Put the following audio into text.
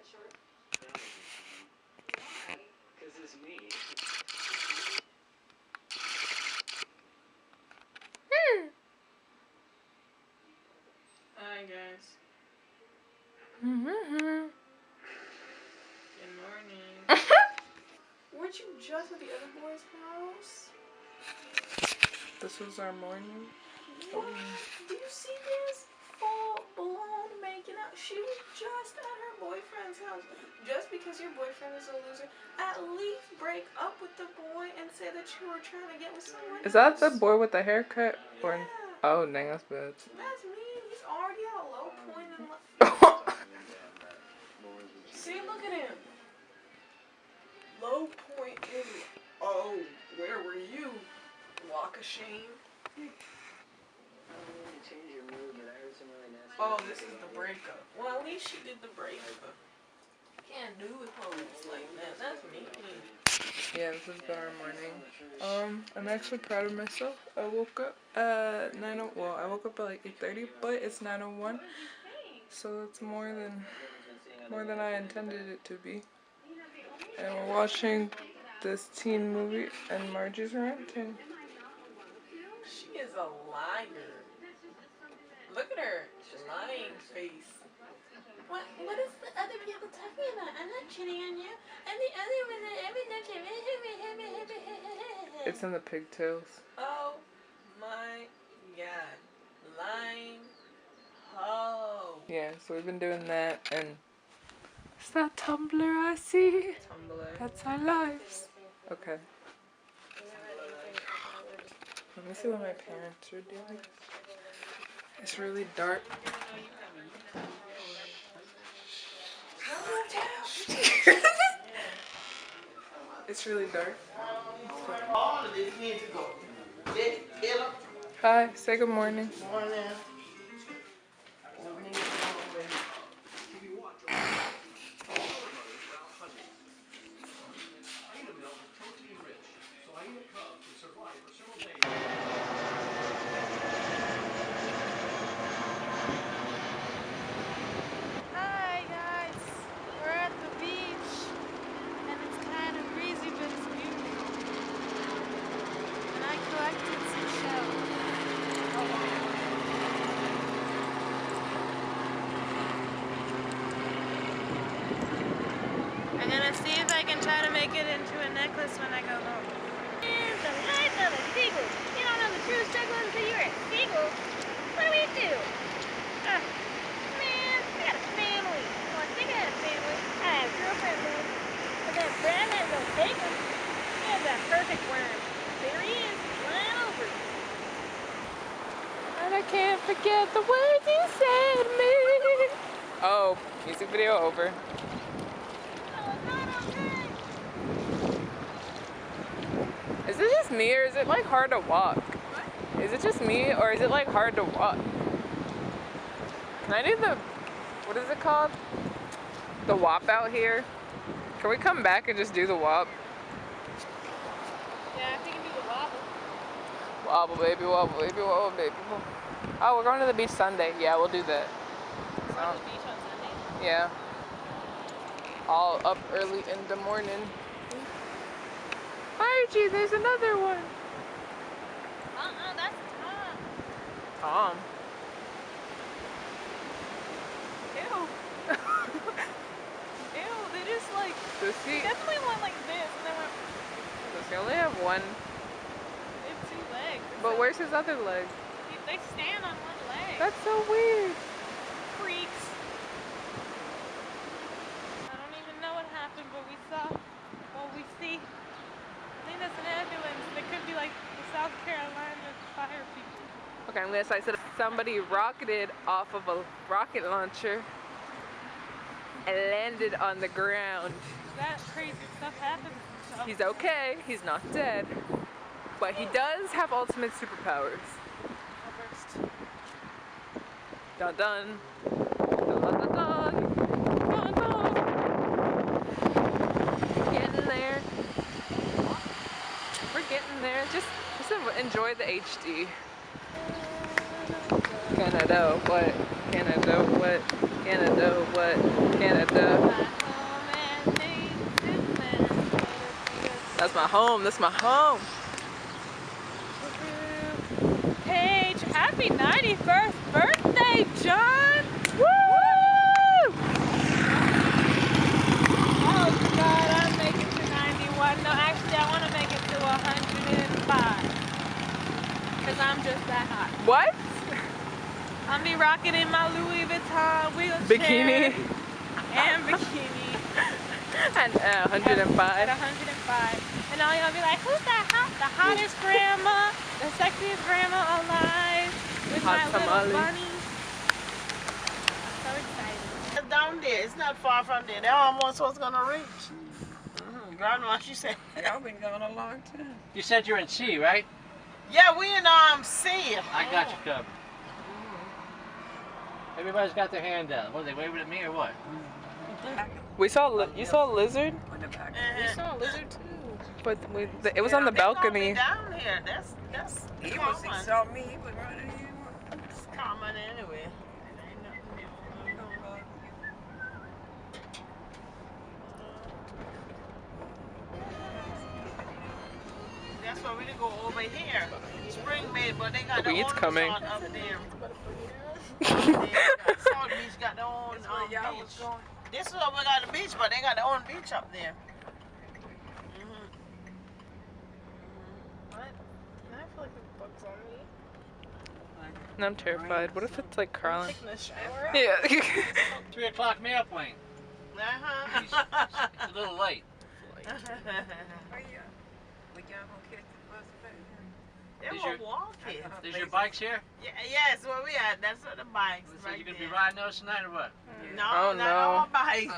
Hi guys. Good morning. Weren't you just at the other boy's house? This was our morning. What? Do you see this? Full blown making out. She was just at her boyfriend's house. Just because your boyfriend is a loser, at least break up with the boy and say that you were trying to get with someone Is that else. the boy with the haircut? Or Yeah. oh, dang, that's bad. That's mean. He's already at a low point in life. See, look at him. Low point in. Oh, where were you? Walk of shame. Oh, this is the breakup. Well, at least she did the breakup. Can't do with hoes like that. That's mean. Yeah, this has been our morning. I'm actually proud of myself. I woke up at I woke up at like 8:30, but it's 9:01, so it's more than I intended it to be. And we're watching this teen movie, and Margie's ranting. She is a liar. Look at her lying face. What is the other people talking about? I'm not cheating on you. And the other one that It's in the pigtails. Oh my god. Lying ho. Yeah, so we've been doing that, and is that Tumblr I see? Tumblr. That's our lives. Okay. Let me see what my parents are doing. It's really dark. It's really dark. Hi, say good morning. Morning. Hi guys, we're at the beach and it's kind of breezy but it's beautiful. And I collected some shells. I'm gonna see if I can try to make it into a necklace when I go home. Here's the life of a seagull. You don't know the true struggle until you're a seagull. What do we do? Man, I got a family. Well, I think I had a family. I had a girlfriend once. But then Brad had to go take him. He has that perfect worm. There he is, flying over. And I can't forget the words you said to me. Oh, music video over. Oh, it's not okay. Is it just me, or is it like hard to walk? What? Is it just me, or is it like hard to walk? Can I do the, what is it called? The wop out here? Can we come back and just do the wop? Yeah, I think you can do the wobble. Wobble baby, wobble baby, wobble baby. Oh, we're going to the beach Sunday. Yeah, we'll do that. We're going to the beach on Sunday. Yeah. All up early in the morning. Archie, there's another one. That's Tom. Tom. Ew. Ew, they just like, Does he definitely went like this and then went, only have one? they have two legs. But where's his other leg? They stand on one leg. That's so weird. Freaks. I don't even know what happened, but we saw what we see. I think that's an ambulance. It could be like the South Carolina fire people. Okay, I'm gonna say so somebody rocketed off of a rocket launcher and landed on the ground. That crazy stuff happens. So. He's okay, he's not dead, but he does have ultimate superpowers. First. Dun dun. Dun dun dun dun. Dun dun. Getting there. We're getting there. Just enjoy the HD. Canada, what? Canada, what? Canada, what? Canada. That's my home. That's my home. Paige, happy 91st birthday, John! Woo! Oh God, I'm making to 91. No, actually, I want to make it to 105. Because I'm just that hot. What? I'll be rocking in my Louis Vuitton wheelchair. Bikini. And bikini. And 105. At 105. And all y'all be like, who's that hot? The hottest grandma, the sexiest grandma alive with Hot my tamale. little bunny. I'm so excited. It's down there. It's not far from there. They're almost what's gonna reach. Grandma, she said. Y'all been gone a long time. You said you're in C, right? Yeah, we in C. I got you covered. Everybody's got their hand out. What, are they waving at me or what? We saw you saw a lizard, On the back. We saw a lizard too. but it was on the They gonna balcony. be down here. That's He common. was, he saw me, he was running in. It's common anyway. Ain't nothing new. That's why we didn't go over here. Spring Bay, but they got The their weeds own coming. resort up there. South Beach got their own That's where y'all was beach. going. This is where we got the beach, but they got their own beach up there. What? I feel like the bug's on me. And I'm terrified. What if it's like crawling? Taking a shower. Yeah. 3 o'clock mail plane. Uh-huh. It's a little late. Oh, yeah. We y'all gonna catch the bus back here? They Is were your- walking. Is your bikes here? Yeah, yes, where we at. That's where the bikes So right you gonna there. be riding those tonight or what? No, Oh, not no. on bikes.